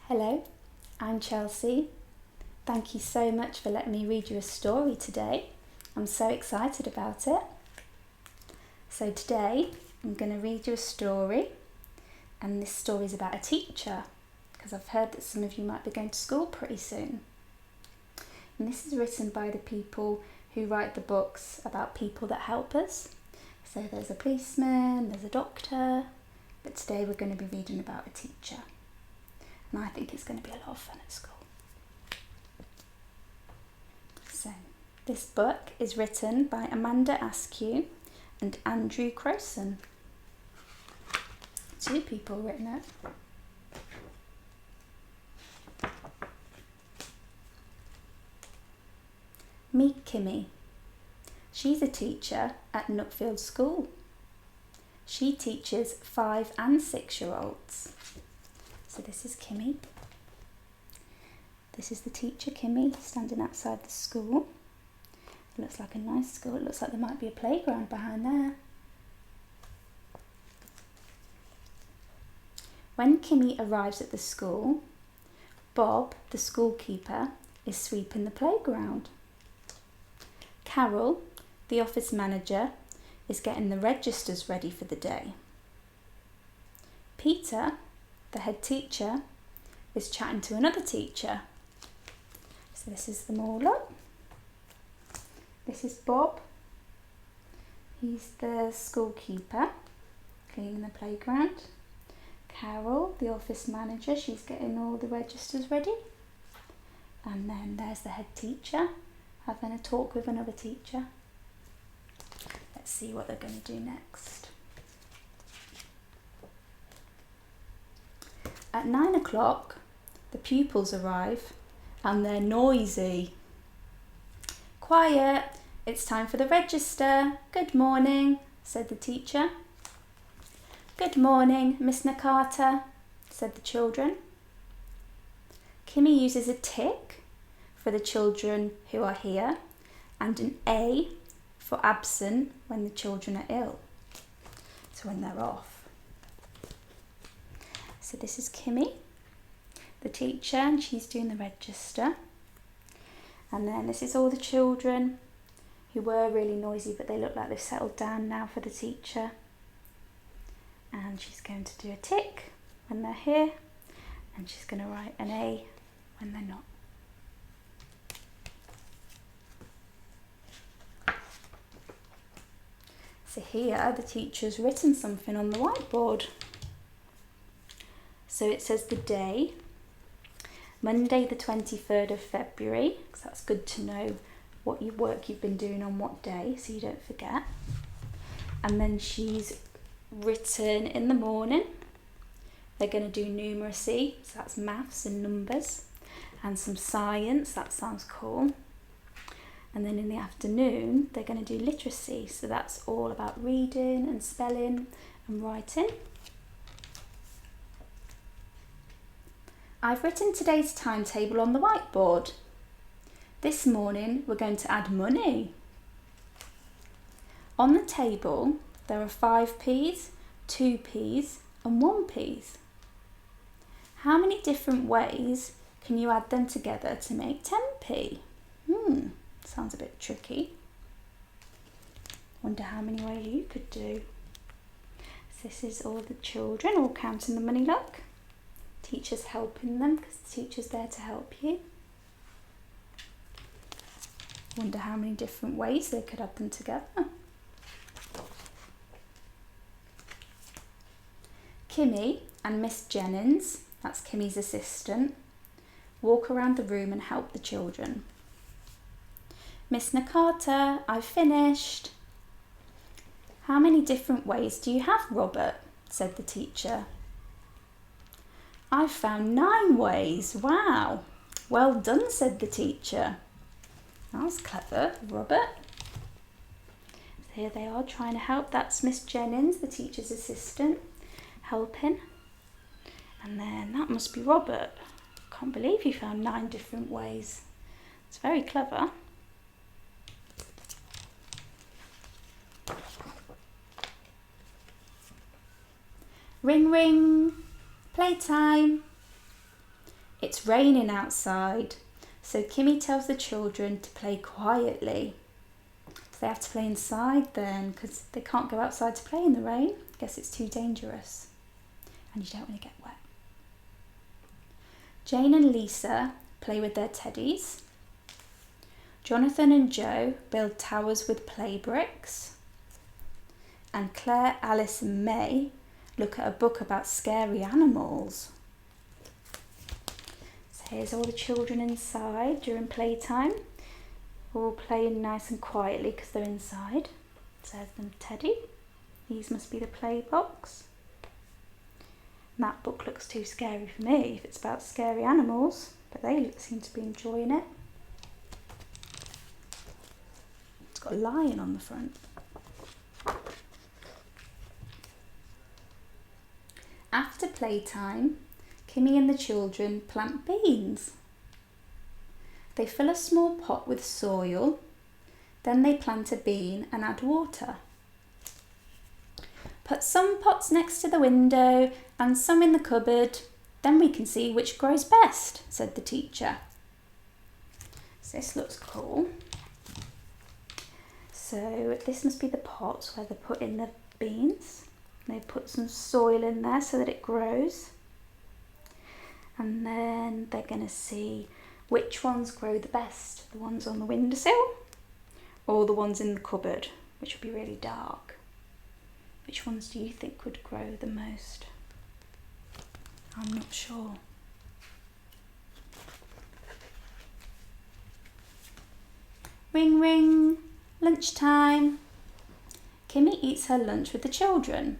Hello, I'm Chelsey. Thank you so much for letting me read you a story today. I'm so excited about it. So today I'm going to read you a story, and this story is about a teacher because I've heard that some of you might be going to school pretty soon. And this is written by the people who write the books about people that help us. So there's a policeman, there's a doctor, but today we're going to be reading about a teacher. And I think it's going to be a lot of fun at school. So, this book is written by Amanda Askew and Andrew Crowson. Two people written it. Meet Kimmy. She's a teacher at Nutfield School. She teaches 5 and 6-year-olds. So this is Kimmy. This is the teacher, Kimmy, standing outside the school. It looks like a nice school. It looks like there might be a playground behind there. When Kimmy arrives at the school, Bob, the schoolkeeper, is sweeping the playground. Carol, the office manager, is getting the registers ready for the day. Peter, the head teacher, is chatting to another teacher. So this is them all up. This is Bob. He's the schoolkeeper, cleaning the playground. Carol, the office manager, she's getting all the registers ready. And then there's the head teacher, having a talk with another teacher. Let's see what they're going to do next. At 9 o'clock, the pupils arrive and they're noisy. Quiet, it's time for the register. Good morning, said the teacher. Good morning, Miss Nakata, said the children. Kimmy uses a tick for the children who are here and an A for absent when the children are ill, so when they're off. So this is Kimmy, the teacher, and she's doing the register. And then this is all the children who were really noisy, but they look like they've settled down now for the teacher. And she's going to do a tick when they're here, and she's going to write an A when they're not. So here the teacher's written something on the whiteboard. So it says the day, Monday the 23rd of February, because that's good to know what work you've been doing on what day so you don't forget. And then she's written in the morning, they're going to do numeracy, so that's maths and numbers, and some science, that sounds cool. And then in the afternoon, they're going to do literacy, so that's all about reading and spelling and writing. I've written today's timetable on the whiteboard. This morning we're going to add money. On the table there are 5p's, 2p's and 1p's. How many different ways can you add them together to make 10p? Sounds a bit tricky. Wonder how many ways you could do. So this is all the children all counting the money, look. Teacher's helping them because the teacher's there to help you. Wonder how many different ways they could add them together. Kimmy and Miss Jennings, that's Kimmy's assistant, walk around the room and help the children. Miss Nakata, I've finished. How many different ways do you have, Robert? Said the teacher. I've found 9 ways. Wow. Well done, said the teacher. That was clever, Robert. So here they are trying to help. That's Miss Jennings, the teacher's assistant, helping. And then that must be Robert. Can't believe he found 9 different ways. It's very clever. Ring ring, playtime. It's raining outside, so Kimmy tells the children to play quietly. So they have to play inside then, because they can't go outside to play in the rain. I guess it's too dangerous, and you don't want to get wet. Jane and Lisa play with their teddies. Jonathan and Joe build towers with play bricks. And Claire, Alice and May look at a book about scary animals. So here's all the children inside during playtime, all playing nice and quietly because they're inside. There's the teddy. These must be the play box. And that book looks too scary for me if it's about scary animals, but they seem to be enjoying it. It's got a lion on the front. After playtime, Kimmy and the children plant beans. They fill a small pot with soil, then they plant a bean and add water. Put some pots next to the window and some in the cupboard, then we can see which grows best, said the teacher. So this looks cool. So this must be the pot where they put in the beans. They put some soil in there so that it grows. And then they're going to see which ones grow the best. The ones on the windowsill or the ones in the cupboard, which will be really dark. Which ones do you think would grow the most? I'm not sure. Ring ring, lunchtime. Kimmy eats her lunch with the children.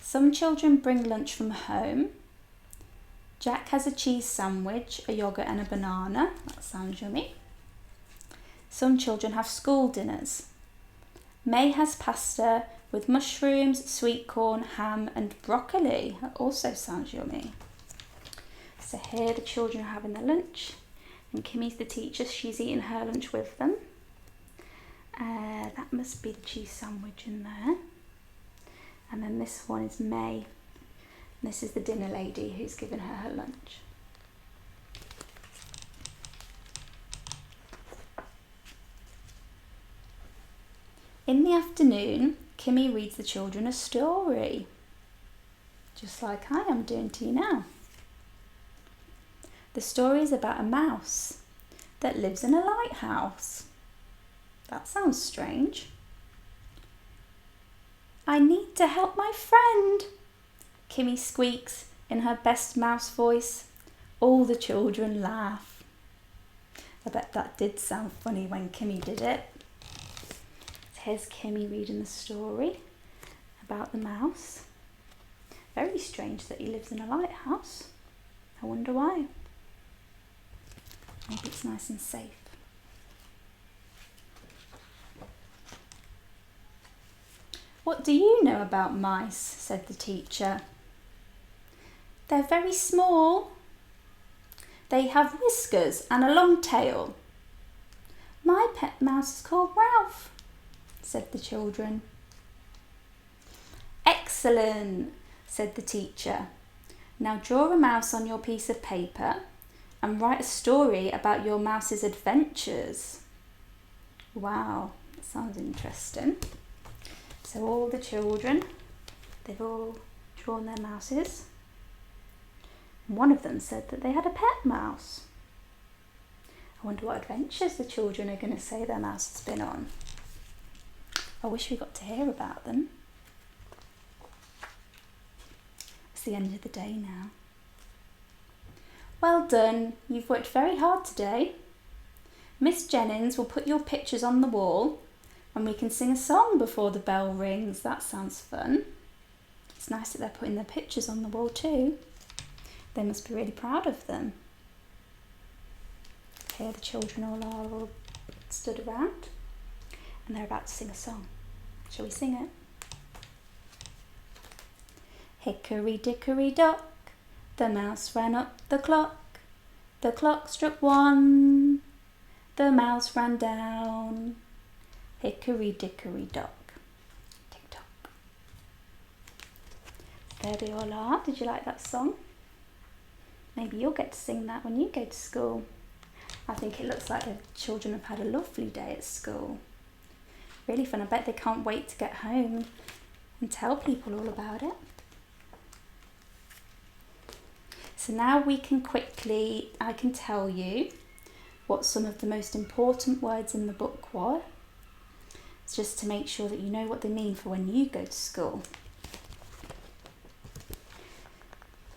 Some children bring lunch from home. Jack has a cheese sandwich, a yoghurt and a banana. That sounds yummy. Some children have school dinners. May has pasta with mushrooms, sweet corn, ham and broccoli. That also sounds yummy. So here the children are having their lunch and Kimmy's the teacher. She's eating her lunch with them. That must be the cheese sandwich in there. And then this one is May. And this is the dinner lady who's given her lunch. In the afternoon, Kimmy reads the children a story, just like I am doing to you now. The story is about a mouse that lives in a lighthouse. That sounds strange. I need to help my friend, Kimmy squeaks in her best mouse voice. All the children laugh. I bet that did sound funny when Kimmy did it. Here's Kimmy reading the story about the mouse. Very strange that he lives in a lighthouse. I wonder why. Maybe it's nice and safe. What do you know about mice? Said the teacher. They're very small. They have whiskers and a long tail. My pet mouse is called Ralph, said the children. Excellent, said the teacher. Now draw a mouse on your piece of paper and write a story about your mouse's adventures. Wow, that sounds interesting. So all the children, they've all drawn their mouses. One of them said that they had a pet mouse. I wonder what adventures the children are going to say their mouse has been on. I wish we got to hear about them. It's the end of the day now. Well done, you've worked very hard today. Miss Jennings will put your pictures on the wall and we can sing a song before the bell rings. That sounds fun. It's nice that they're putting their pictures on the wall too. They must be really proud of them. Here the children all stood around and they're about to sing a song. Shall we sing it? Hickory dickory dock, the mouse ran up the clock. The clock struck 1, the mouse ran down. Hickory dickory dock. Tick tock. There they all are. Did you like that song? Maybe you'll get to sing that when you go to school. I think it looks like the children have had a lovely day at school. Really fun. I bet they can't wait to get home and tell people all about it. So now I can tell you what some of the most important words in the book were. It's just to make sure that you know what they mean for when you go to school.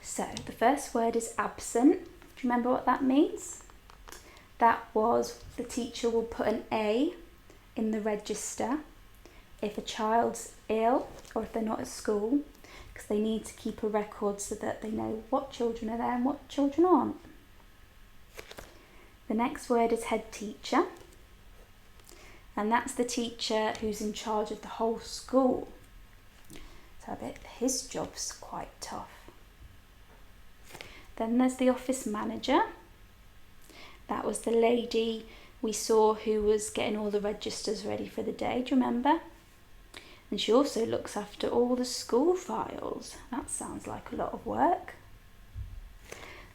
So the first word is absent. Do you remember what that means? That was the teacher will put an A in the register if a child's ill or if they're not at school, because they need to keep a record so that they know what children are there and what children aren't. The next word is head teacher, and that's the teacher who's in charge of the whole school. So I bet his job's quite tough. Then there's the office manager. That was the lady we saw who was getting all the registers ready for the day, do you remember? And she also looks after all the school files. That sounds like a lot of work.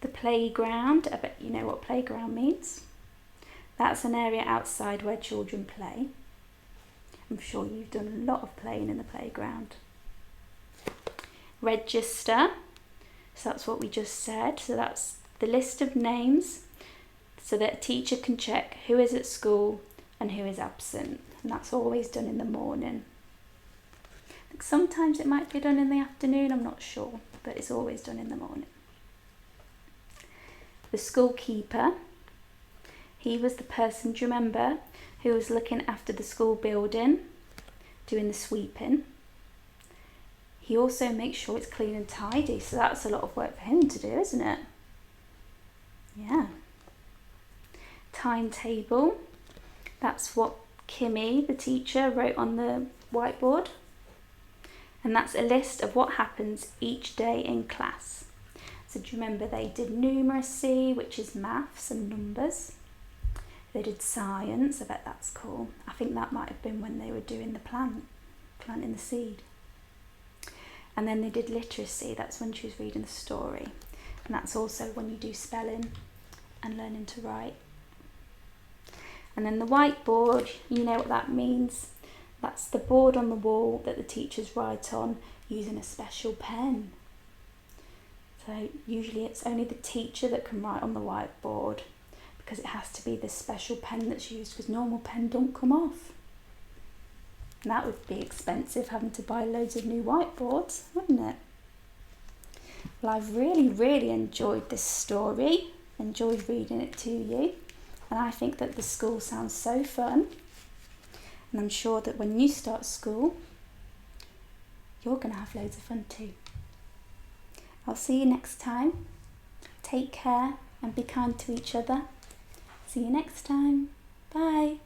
The playground, I bet you know what playground means. That's an area outside where children play. I'm sure you've done a lot of playing in the playground. Register, so that's what we just said. So that's the list of names so that a teacher can check who is at school and who is absent. And that's always done in the morning. Sometimes it might be done in the afternoon, I'm not sure, but it's always done in the morning. The school keeper, he was the person, do you remember, who was looking after the school building, doing the sweeping. He also makes sure it's clean and tidy, so that's a lot of work for him to do, isn't it? Yeah. Timetable, that's what Kimmy, the teacher, wrote on the whiteboard. And that's a list of what happens each day in class. So do you remember they did numeracy, which is maths and numbers. They did science, I bet that's cool. I think that might have been when they were doing the planting the seed. And then they did literacy, that's when she was reading the story. And that's also when you do spelling and learning to write. And then the whiteboard, you know what that means. That's the board on the wall that the teachers write on using a special pen. So usually it's only the teacher that can write on the whiteboard because it has to be this special pen that's used because normal pen don't come off. And that would be expensive, having to buy loads of new whiteboards, wouldn't it? Well, I've really enjoyed this story, enjoyed reading it to you, and I think that the school sounds so fun. And I'm sure that when you start school, you're going to have loads of fun too. I'll see you next time. Take care and be kind to each other. See you next time. Bye.